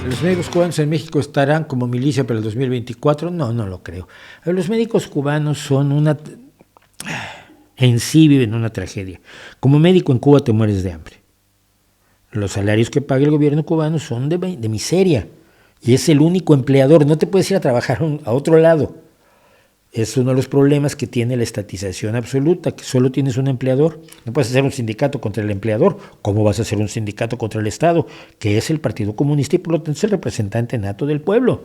¿Los médicos cubanos en México estarán como milicia para el 2024? No, no lo creo. Los médicos cubanos son en sí viven una tragedia. Como médico en Cuba te mueres de hambre. Los salarios que paga el gobierno cubano son de miseria. Y es el único empleador. No te puedes ir a trabajar a otro lado. Es uno de los problemas que tiene la estatización absoluta, que solo tienes un empleador. No puedes hacer un sindicato contra el empleador. ¿Cómo vas a hacer un sindicato contra el Estado? Que es el Partido Comunista y por lo tanto es el representante nato del pueblo.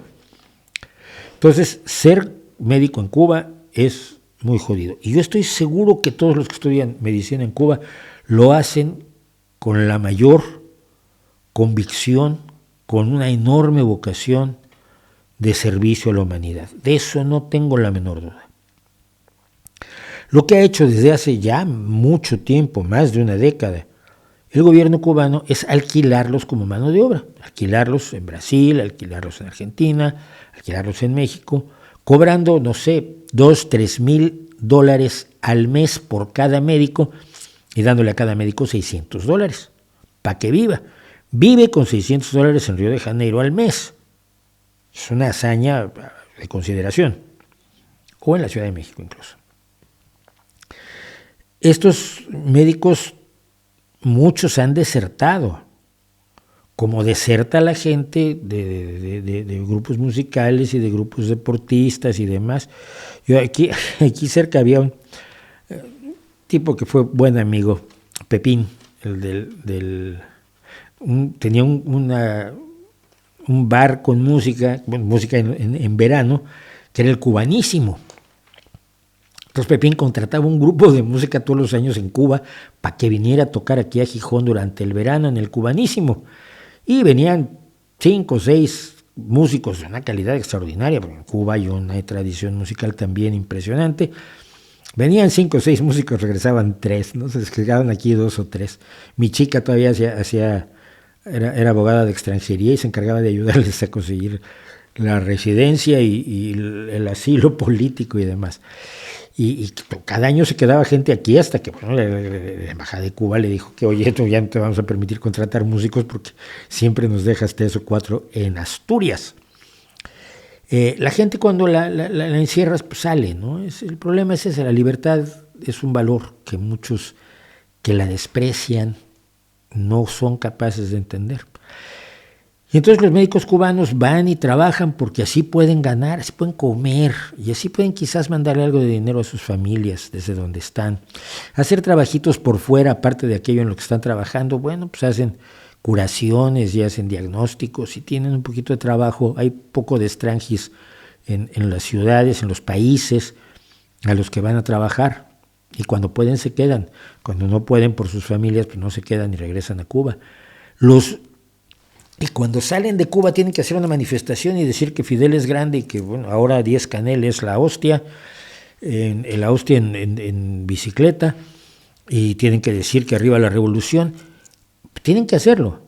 Entonces, ser médico en Cuba es muy jodido. Y yo estoy seguro que todos los que estudian medicina en Cuba lo hacen con la mayor convicción, con una enorme vocación de servicio a la humanidad. De eso no tengo la menor duda. Lo que ha hecho desde hace ya mucho tiempo, más de una década, el gobierno cubano es alquilarlos como mano de obra. Alquilarlos en Brasil, alquilarlos en Argentina, alquilarlos en México, cobrando, no sé, $2,000-3,000 al mes por cada médico y dándole a cada médico $600 para que viva. Vive con $600 en Río de Janeiro al mes. Es una hazaña de consideración. O en la Ciudad de México incluso. Estos médicos, muchos han desertado, como deserta la gente de grupos musicales y de grupos deportistas y demás. Yo aquí cerca había un tipo que fue buen amigo, Pepín, tenía un bar con música en verano, que era el Cubanísimo. Entonces Pepín contrataba un grupo de música todos los años en Cuba para que viniera a tocar aquí a Gijón durante el verano en el Cubanísimo. Y venían 5 o 6 músicos de una calidad extraordinaria, porque en Cuba hay una tradición musical también impresionante. Venían 5 o 6 músicos, regresaban 3, ¿no? Se quedaban aquí 2 o 3. Mi chica todavía era abogada de extranjería y se encargaba de ayudarles a conseguir la residencia y el asilo político y demás. Y cada año se quedaba gente aquí hasta que la embajada de Cuba le dijo que oye, esto ya no te vamos a permitir contratar músicos porque siempre nos dejas 3 o 4 en Asturias. La gente cuando la encierras pues sale, ¿no? El problema es ese, la libertad es un valor que muchos que la desprecian no son capaces de entender. Y entonces los médicos cubanos van y trabajan porque así pueden ganar, así pueden comer y así pueden quizás mandarle algo de dinero a sus familias desde donde están. Hacer trabajitos por fuera, aparte de aquello en lo que están trabajando, bueno, pues hacen curaciones y hacen diagnósticos y tienen un poquito de trabajo. Hay poco de extranjis en las ciudades, en los países a los que van a trabajar. Y cuando pueden se quedan, cuando no pueden por sus familias, pues no se quedan y regresan a Cuba. Y cuando salen de Cuba tienen que hacer una manifestación y decir que Fidel es grande y que bueno, ahora Díaz-Canel es la hostia, en bicicleta, y tienen que decir que arriba la revolución. Tienen que hacerlo.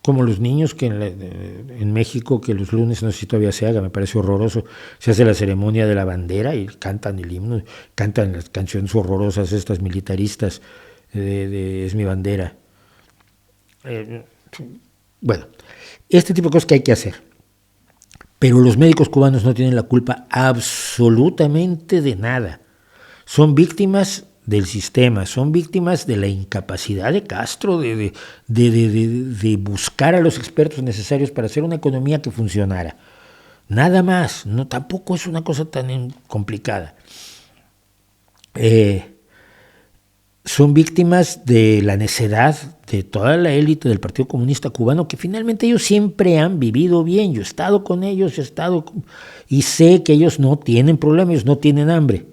Como los niños que en México, que los lunes, no sé si todavía se haga, me parece horroroso, se hace la ceremonia de la bandera y cantan el himno, cantan las canciones horrorosas estas militaristas de Es mi bandera. Bueno, este tipo de cosas que hay que hacer. Pero los médicos cubanos no tienen la culpa absolutamente de nada. Son víctimas del sistema, son víctimas de la incapacidad de Castro de buscar a los expertos necesarios para hacer una economía que funcionara. Nada más, no, tampoco es una cosa tan complicada. Son víctimas de la necedad de toda la élite del Partido Comunista Cubano, que finalmente ellos siempre han vivido bien. Yo he estado con ellos, y sé que ellos no tienen problemas, ellos no tienen hambre.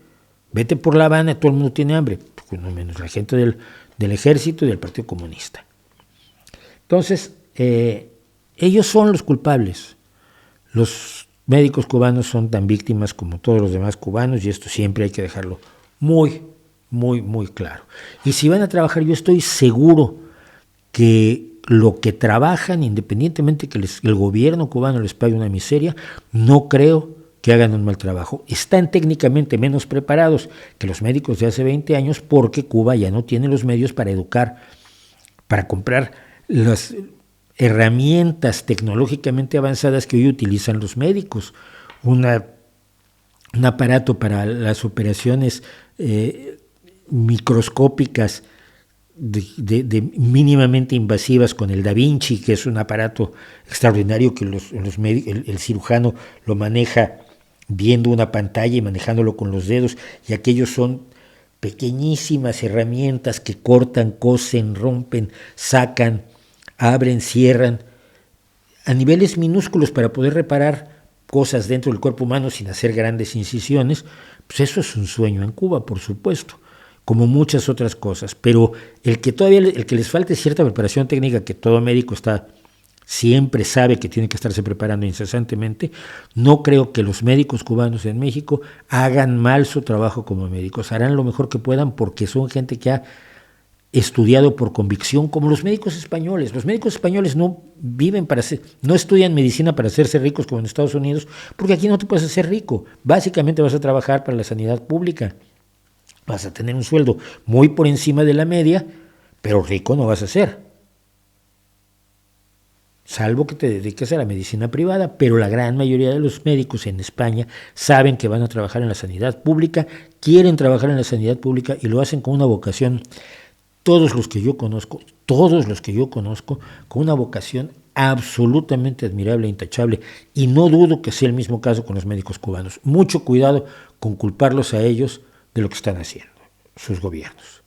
Vete por La Habana, todo el mundo tiene hambre, no menos la gente del ejército y del Partido Comunista. Entonces, ellos son los culpables. Los médicos cubanos son tan víctimas como todos los demás cubanos, y esto siempre hay que dejarlo muy, muy, muy claro. Y si van a trabajar, yo estoy seguro que lo que trabajan, independientemente que el gobierno cubano les pague una miseria, no creo que hagan un mal trabajo. Están técnicamente menos preparados que los médicos de hace 20 años porque Cuba ya no tiene los medios para educar, para comprar herramientas tecnológicamente avanzadas que hoy utilizan los médicos. Un aparato para las operaciones microscópicas de mínimamente invasivas con el Da Vinci, que es un aparato extraordinario que el cirujano lo maneja viendo una pantalla y manejándolo con los dedos, y aquellos son pequeñísimas herramientas que cortan, cosen, rompen, sacan, abren, cierran, a niveles minúsculos para poder reparar cosas dentro del cuerpo humano sin hacer grandes incisiones. Pues eso es un sueño en Cuba, por supuesto, como muchas otras cosas, pero el que les falte cierta preparación técnica, que todo médico siempre sabe que tiene que estarse preparando incesantemente, no creo que los médicos cubanos en México hagan mal su trabajo como médicos, harán lo mejor que puedan porque son gente que ha estudiado por convicción, como los médicos españoles. Los médicos españoles no estudian medicina para hacerse ricos como en Estados Unidos, porque aquí no te puedes hacer rico. Básicamente vas a trabajar para la sanidad pública. Vas a tener un sueldo muy por encima de la media, pero rico no vas a ser. Salvo que te dediques a la medicina privada, pero la gran mayoría de los médicos en España saben que van a trabajar en la sanidad pública, quieren trabajar en la sanidad pública y lo hacen con una vocación. Todos los que yo conozco, con una vocación absolutamente admirable e intachable, y no dudo que sea el mismo caso con los médicos cubanos. Mucho cuidado con culparlos a ellos de lo que están haciendo sus gobiernos.